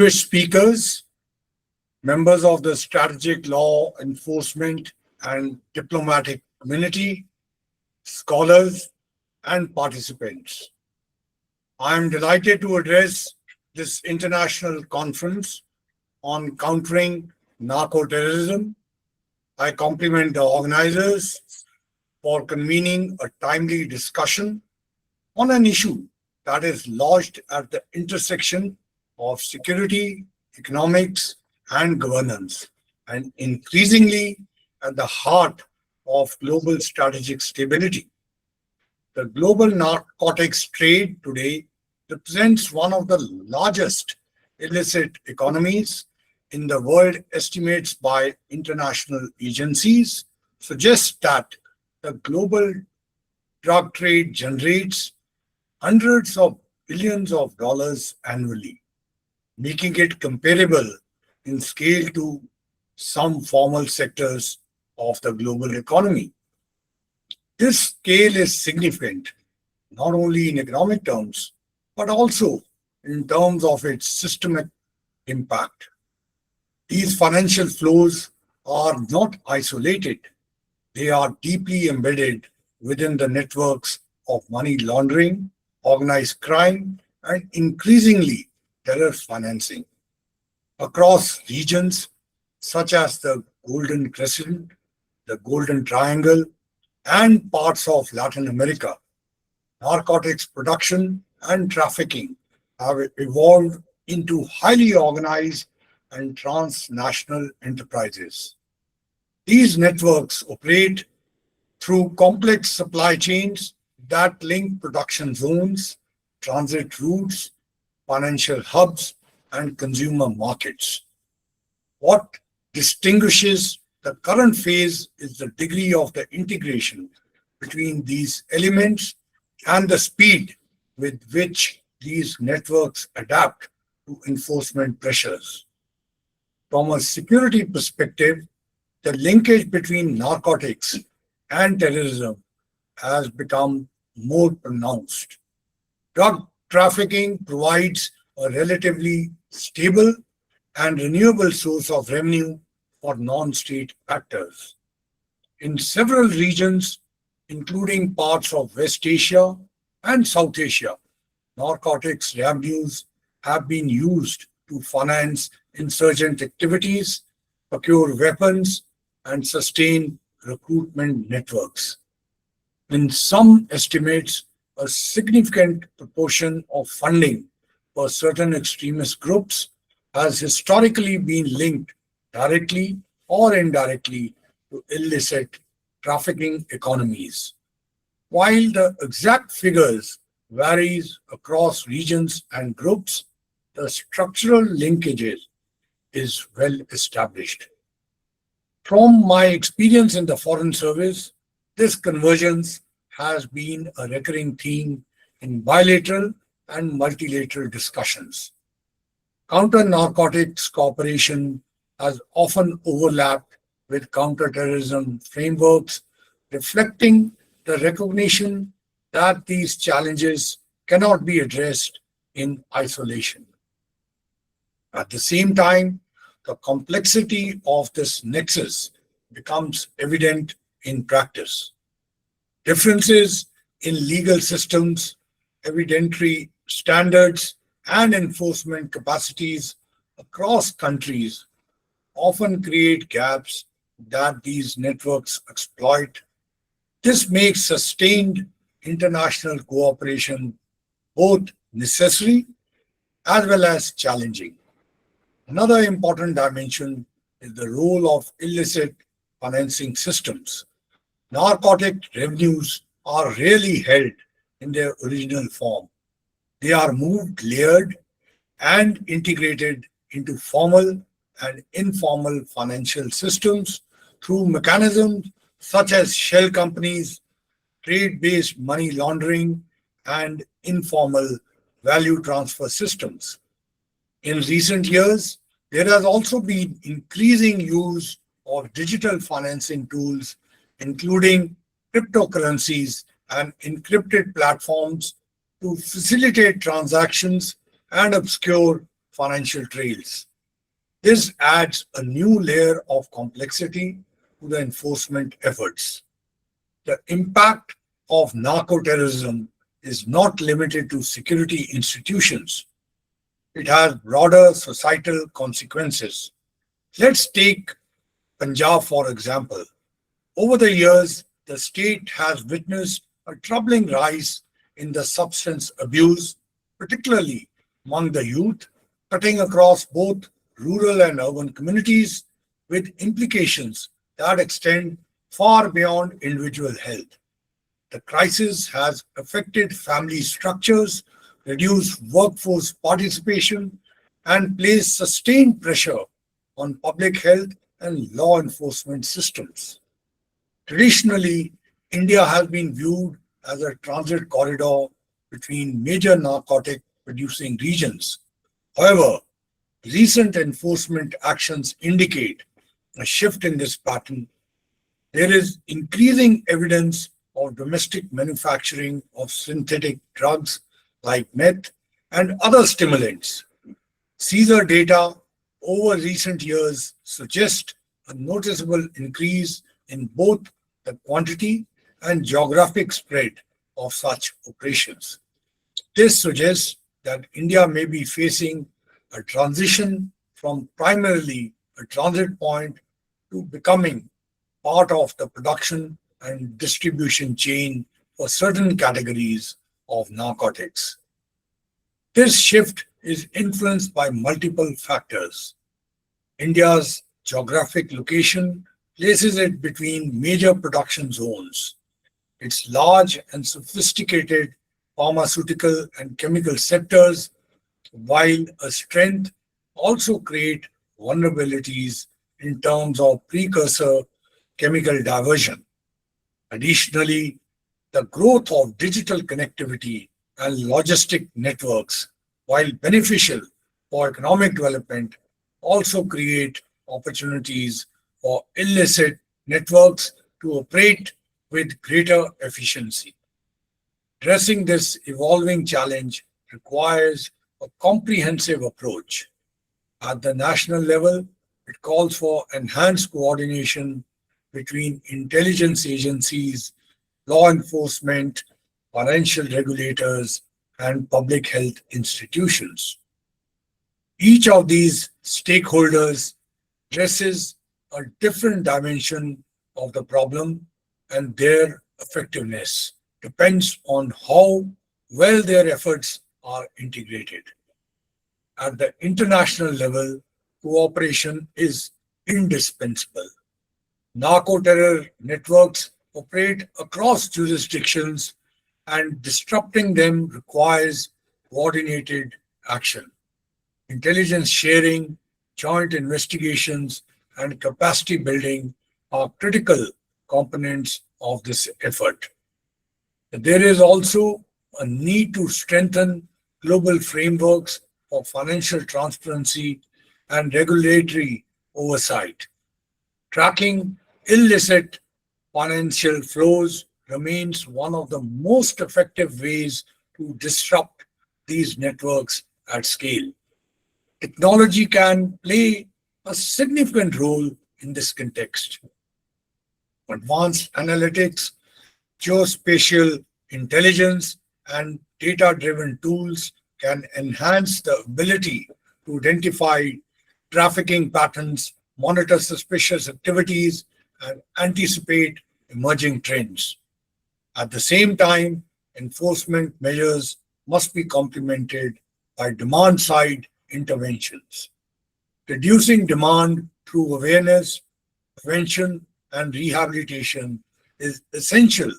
Distinguished speakers, members of the strategic law enforcement and diplomatic community, scholars, and participants. I am delighted to address this international conference on countering narco-terrorism. I compliment the organizers for convening a timely discussion on an issue that is lodged at the intersection of security, economics, and governance, and increasingly at the heart of global strategic stability. The global narcotics trade today represents one of the largest illicit economies in the world. Estimates by international agencies suggest that the global drug trade generates hundreds of billions of dollars annually, making it comparable in scale to some formal sectors of the global economy. This scale is significant not only in economic terms, but also in terms of its systemic impact. These financial flows are not isolated, they are deeply embedded within the networks of money laundering, organized crime, and increasingly terror financing. Across regions such as the Golden Crescent, the Golden Triangle, and parts of Latin America, narcotics production and trafficking have evolved into highly organized and transnational enterprises. These networks operate through complex supply chains that link production zones, transit routes, financial hubs, and consumer markets. What distinguishes the current phase is the degree of the integration between these elements and the speed with which these networks adapt to enforcement pressures. From a security perspective, the linkage between narcotics and terrorism has become more pronounced. Drug trafficking provides a relatively stable and renewable source of revenue for non-state actors. In several regions, including parts of West Asia and South Asia, narcotics revenues have been used to finance insurgent activities, procure weapons, and sustain recruitment networks. In some estimates, a significant proportion of funding for certain extremist groups has historically been linked directly or indirectly to illicit trafficking economies. While the exact figures varies across regions and groups, the structural linkages is well established. From my experience in the Foreign Service, this convergence has been a recurring theme in bilateral and multilateral discussions. Counter-narcotics cooperation has often overlapped with counterterrorism frameworks, reflecting the recognition that these challenges cannot be addressed in isolation. At the same time, the complexity of this nexus becomes evident in practice. Differences in legal systems, evidentiary standards, and enforcement capacities across countries often create gaps that these networks exploit. This makes sustained international cooperation both necessary as well as challenging. Another important dimension is the role of illicit financing systems. Narcotic revenues are rarely held in their original form. They are moved, layered, and integrated into formal and informal financial systems through mechanisms such as shell companies, trade-based money laundering, and informal value transfer systems. In recent years, there has also been increasing use of digital financing tools, including cryptocurrencies and encrypted platforms, to facilitate transactions and obscure financial trails. This adds a new layer of complexity to the enforcement efforts. The impact of narco-terrorism is not limited to security institutions. It has broader societal consequences. Let's take Punjab, for example. Over the years, the state has witnessed a troubling rise in the substance abuse, particularly among the youth, cutting across both rural and urban communities with implications that extend far beyond individual health. The crisis has affected family structures, reduced workforce participation, and placed sustained pressure on public health and law enforcement systems. Traditionally, India has been viewed as a transit corridor between major narcotic producing regions. However, recent enforcement actions indicate a shift in this pattern. There is increasing evidence of domestic manufacturing of synthetic drugs like meth and other stimulants. Seizure data over recent years suggest a noticeable increase in both the quantity and geographic spread of such operations. This suggests that India may be facing a transition from primarily a transit point to becoming part of the production and distribution chain for certain categories of narcotics. This shift is influenced by multiple factors. India's geographic location places it between major production zones. Its large and sophisticated pharmaceutical and chemical sectors, while a strength, also create vulnerabilities in terms of precursor chemical diversion. Additionally, the growth of digital connectivity and logistic networks, while beneficial for economic development, also create opportunities for illicit networks to operate with greater efficiency. Addressing this evolving challenge requires a comprehensive approach. At the national level, it calls for enhanced coordination between intelligence agencies, law enforcement, financial regulators, and public health institutions. Each of these stakeholders addresses a different dimension of the problem, and their effectiveness depends on how well their efforts are integrated. At the international level, cooperation is indispensable. Narco terror networks operate across jurisdictions, and disrupting them requires coordinated action. Intelligence sharing, joint investigations, and capacity building are critical components of this effort. There is also a need to strengthen global frameworks for financial transparency and regulatory oversight. Tracking illicit financial flows remains one of the most effective ways to disrupt these networks at scale. Technology can play a significant role in this context. Advanced analytics, geospatial intelligence, and data-driven tools can enhance the ability to identify trafficking patterns, monitor suspicious activities, and anticipate emerging trends. At the same time, enforcement measures must be complemented by demand-side interventions. Reducing demand through awareness, prevention, and rehabilitation is essential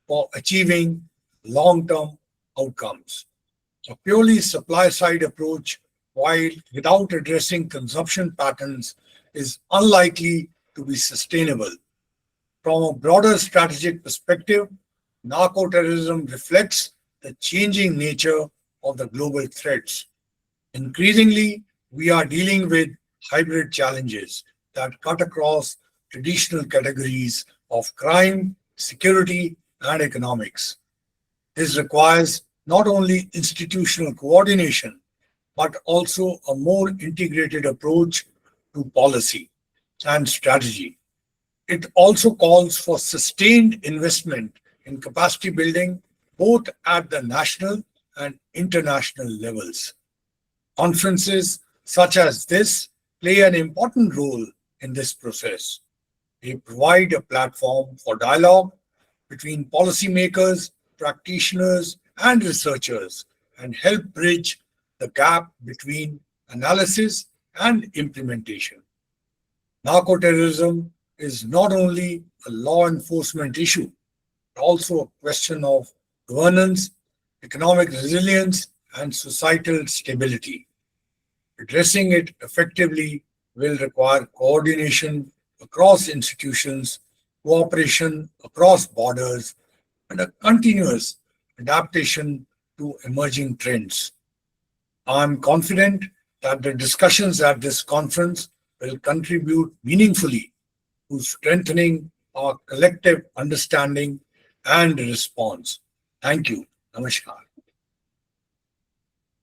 for achieving long-term outcomes. A purely supply-side approach, while without addressing consumption patterns, is unlikely to be sustainable. From a broader strategic perspective, narco-terrorism reflects the changing nature of the global threats. Increasingly, we are dealing with hybrid challenges that cut across traditional categories of crime, security, and economics. This requires not only institutional coordination, but also a more integrated approach to policy and strategy. It also calls for sustained investment in capacity building, both at the national and international levels. Conferences such as this play an important role in this process. They provide a platform for dialogue between policymakers, practitioners, and researchers and help bridge the gap between analysis and implementation. Narcoterrorism is not only a law enforcement issue, but also a question of governance, economic resilience, and societal stability. Addressing it effectively will require coordination across institutions, cooperation across borders, and a continuous adaptation to emerging trends. I'm confident that the discussions at this conference will contribute meaningfully to strengthening our collective understanding and response. Thank you. Namaskar.